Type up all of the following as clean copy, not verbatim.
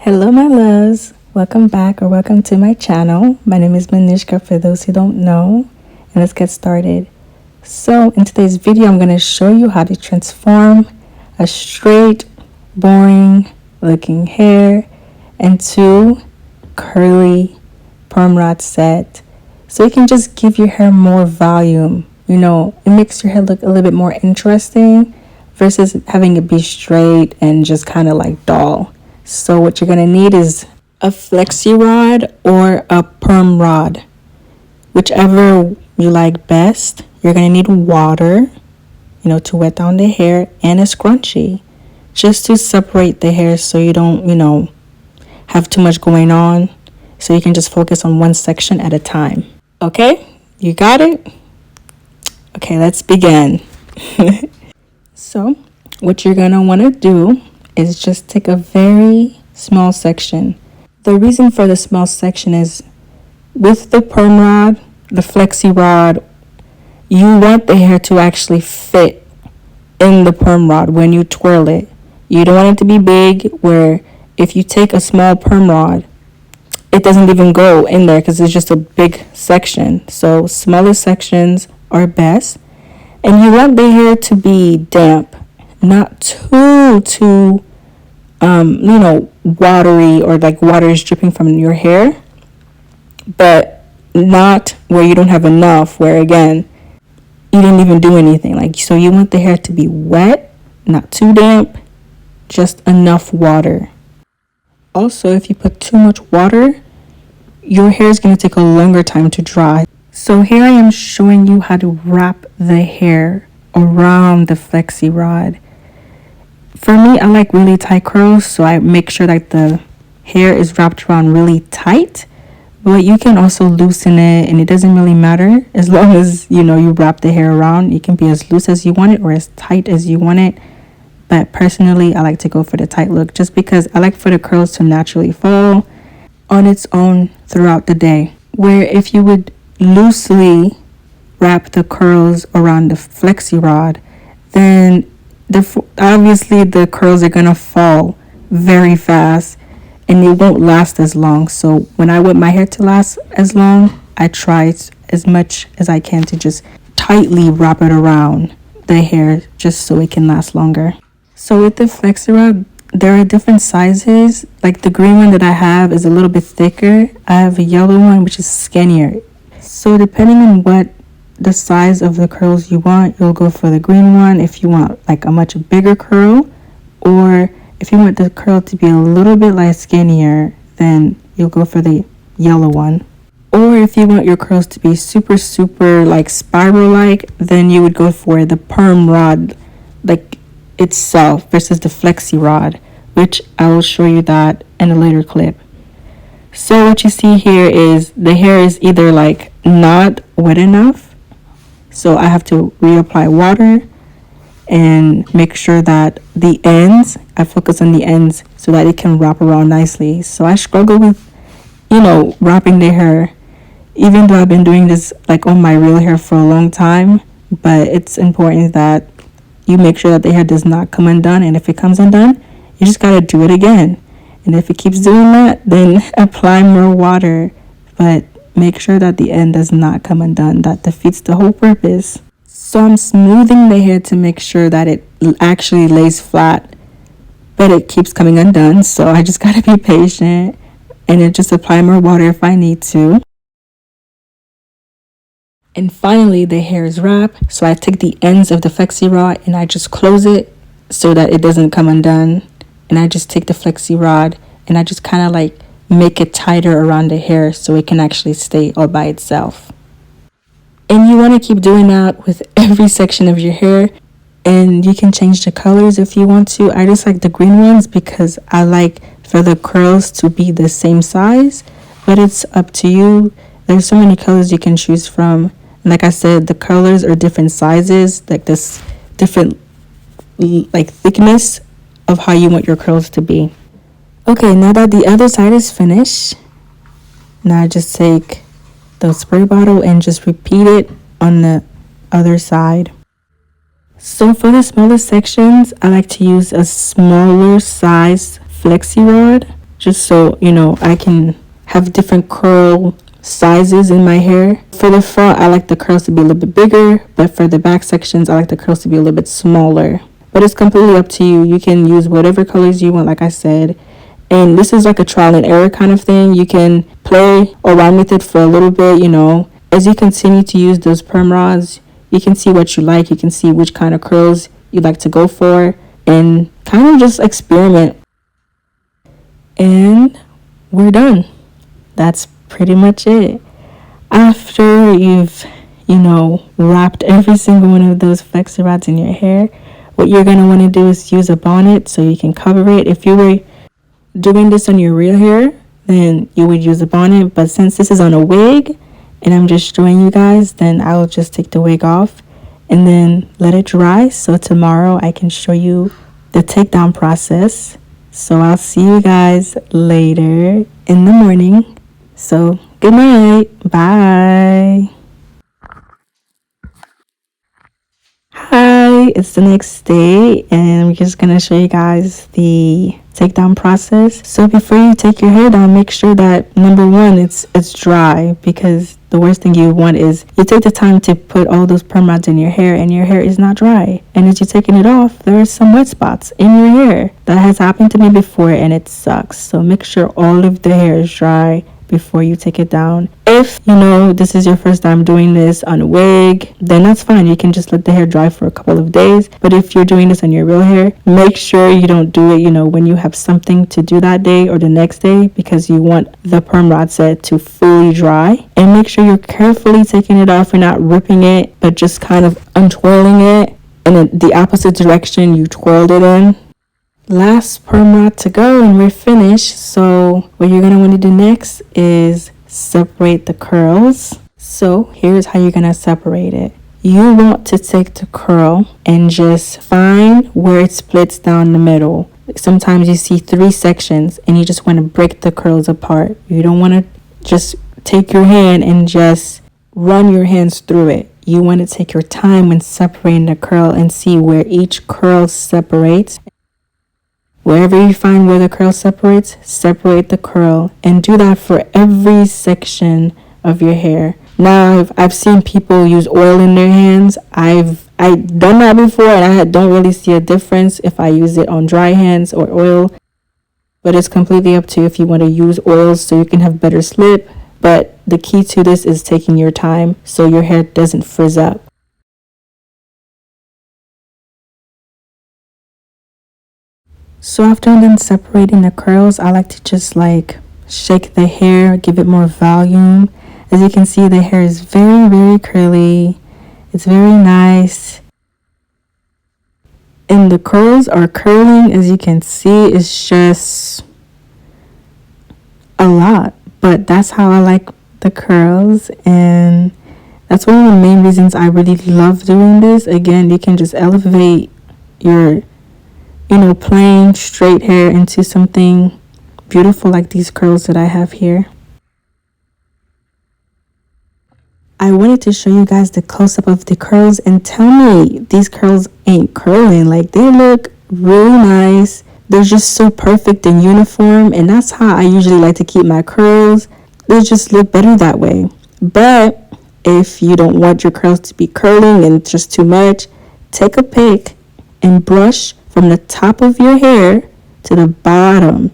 Hello my loves, welcome back or welcome to my channel. My name is Manishka for those who don't know, and let's get started. So in today's video I'm going to show you how to transform a straight, boring looking hair into curly perm rod set, so you can just give your hair more volume. It makes your hair look a little bit more interesting versus having it be straight and just kind of like dull. So what you're going to need is a flexi rod or a perm rod, whichever you like best. You're going to need water, to wet down the hair, and a scrunchie just to separate the hair so you don't, have too much going on, so you can just focus on one section at a time. Okay, you got it? Okay, let's begin. So what you're going to want to do is just take a very small section. The reason for the small section is with the perm rod, the flexi rod, you want the hair to actually fit in the perm rod when you twirl it. You don't want it to be big where if you take a small perm rod, it doesn't even go in there because it's just a big section. So smaller sections are best. And you want the hair to be damp, not too watery or like water is dripping from your hair, but not where you don't have enough, where again, you didn't even do anything. So you want the hair to be wet, not too damp, just enough water. Also, if you put too much water, your hair is going to take a longer time to dry. So here I am showing you how to wrap the hair around the flexi rod. For me, I like really tight curls, so I make sure that the hair is wrapped around really tight. But you can also loosen it, and it doesn't really matter as long as you wrap the hair around. It can be as loose as you want it or as tight as you want it. But personally, I like to go for the tight look just because I like for the curls to naturally fall on its own throughout the day. Where if you would loosely wrap the curls around the flexi rod, then obviously the curls are gonna fall very fast and it won't last as long. So when I want my hair to last as long, I try as much as I can to just tightly wrap it around the hair just so it can last longer. So with the flexi rod, there are different sizes. Like the green one that I have is a little bit thicker. I have a yellow one which is skinnier. So depending on what the size of the curls you want, you'll go for the green one if you want like a much bigger curl, or if you want the curl to be a little bit like skinnier, then you'll go for the yellow one. Or if you want your curls to be super like spiral like, then you would go for the perm rod like itself versus the flexi rod, which I will show you that in a later clip. So what you see here is the hair is either like not wet enough, so I have to reapply water and make sure that I focus on the ends so that it can wrap around nicely. So I struggle with, wrapping the hair, even though I've been doing this like on my real hair for a long time. But it's important that you make sure that the hair does not come undone. And if it comes undone, you just got to do it again. And if it keeps doing that, then apply more water. But make sure that the end does not come undone. That defeats the whole purpose. So I'm smoothing the hair to make sure that it actually lays flat, but it keeps coming undone. So I just got to be patient and then just apply more water if I need to. And finally, the hair is wrapped. So I take the ends of the flexi rod and I just close it so that it doesn't come undone. And I just take the flexi rod and I just kind of like make it tighter around the hair so it can actually stay all by itself. And you want to keep doing that with every section of your hair. And you can change the colors if you want to. I just like the green ones because I like for the curls to be the same size. But it's up to you. There's so many colors you can choose from. And like I said, the colors are different sizes, like this different like thickness of how you want your curls to be. Okay, now that the other side is finished, now I just take the spray bottle and just repeat it on the other side. So for the smaller sections, I like to use a smaller size flexi rod just so, you know, I can have different curl sizes in my hair. For the front, I like the curls to be a little bit bigger, but for the back sections, I like the curls to be a little bit smaller. But it's completely up to you. You can use whatever colors you want, like I said. And this is like a trial and error kind of thing. You can play around with it for a little bit, you know. As you continue to use those perm rods, you can see what you like. You can see which kind of curls you like to go for and kind of just experiment. And we're done. That's pretty much it. After you've, you know, wrapped every single one of those flexi rods in your hair, what you're going to want to do is use a bonnet so you can cover it. If you were doing this on your real hair, then you would use a bonnet, but since this is on a wig and I'm just showing you guys, then I'll just take the wig off and then let it dry, so tomorrow I can show you the takedown process. So I'll see you guys later in the morning. So good night. Bye. Hi, it's the next day and I'm just gonna show you guys the takedown process. So before you take your hair down, make sure that number one, it's dry, because the worst thing you want is you take the time to put all those perm rods in your hair and your hair is not dry, and as you're taking it off, there are some wet spots in your hair. That has happened to me before and it sucks. So make sure all of the hair is dry before you take it down. If you know this is your first time doing this on a wig, then that's fine. You can just let the hair dry for a couple of days. But if you're doing this on your real hair, make sure you don't do it, you know, when you have something to do that day or the next day, because you want the perm rod set to fully dry. And make sure you're carefully taking it off. You're not ripping it, but just kind of untwirling it in the opposite direction you twirled it in. Last perm rod to go and we're finished. So what you're gonna want to do next is separate the curls. So here's how you're gonna separate it. You want to take the curl and just find where it splits down the middle. Sometimes you see 3 sections and you just want to break the curls apart. You don't want to just take your hand and just run your hands through it. You want to take your time when separating the curl and see where each curl separates. Wherever you find where the curl separates, separate the curl, and do that for every section of your hair. Now, I've seen people use oil in their hands. I've done that before, and I don't really see a difference if I use it on dry hands or oil. But it's completely up to you if you want to use oils so you can have better slip. But the key to this is taking your time so your hair doesn't frizz up. So after I'm done separating the curls, I like to just like shake the hair, give it more volume. As you can see, the hair is very, very curly. It's very nice. And the curls are curling, as you can see. It's just a lot. But that's how I like the curls. And that's one of the main reasons I really love doing this. Again, you can just elevate your plain straight hair into something beautiful like these curls that I have here. I wanted to show you guys the close-up of the curls and tell me these curls ain't curling. Like, they look really nice. They're just so perfect and uniform, and that's how I usually like to keep my curls. They just look better that way. But if you don't want your curls to be curling and just too much, take a pick and brush from the top of your hair to the bottom.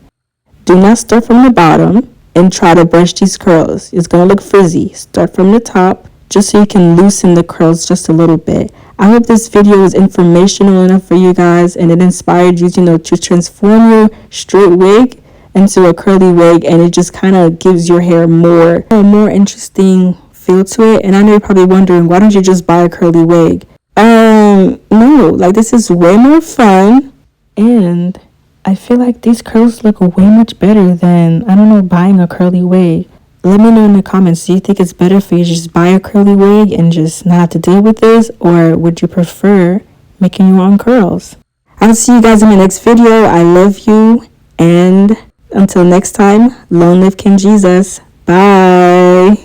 Do not start from the bottom and try to brush these curls. It's going to look frizzy. Start from the top just so you can loosen the curls just a little bit. I hope this video was informational enough for you guys and it inspired you, to transform your straight wig into a curly wig, and it just kind of gives your hair a more interesting feel to it. And I know you're probably wondering, why don't you just buy a curly wig? No, like, this is way more fun, and I feel like these curls look way much better than, I don't know, buying a curly wig. Let me know in the comments, do you think it's better for you to just buy a curly wig and just not have to deal with this, or would you prefer making your own curls? I'll see you guys in my next video. I love you, and until next time, long live King Jesus. Bye.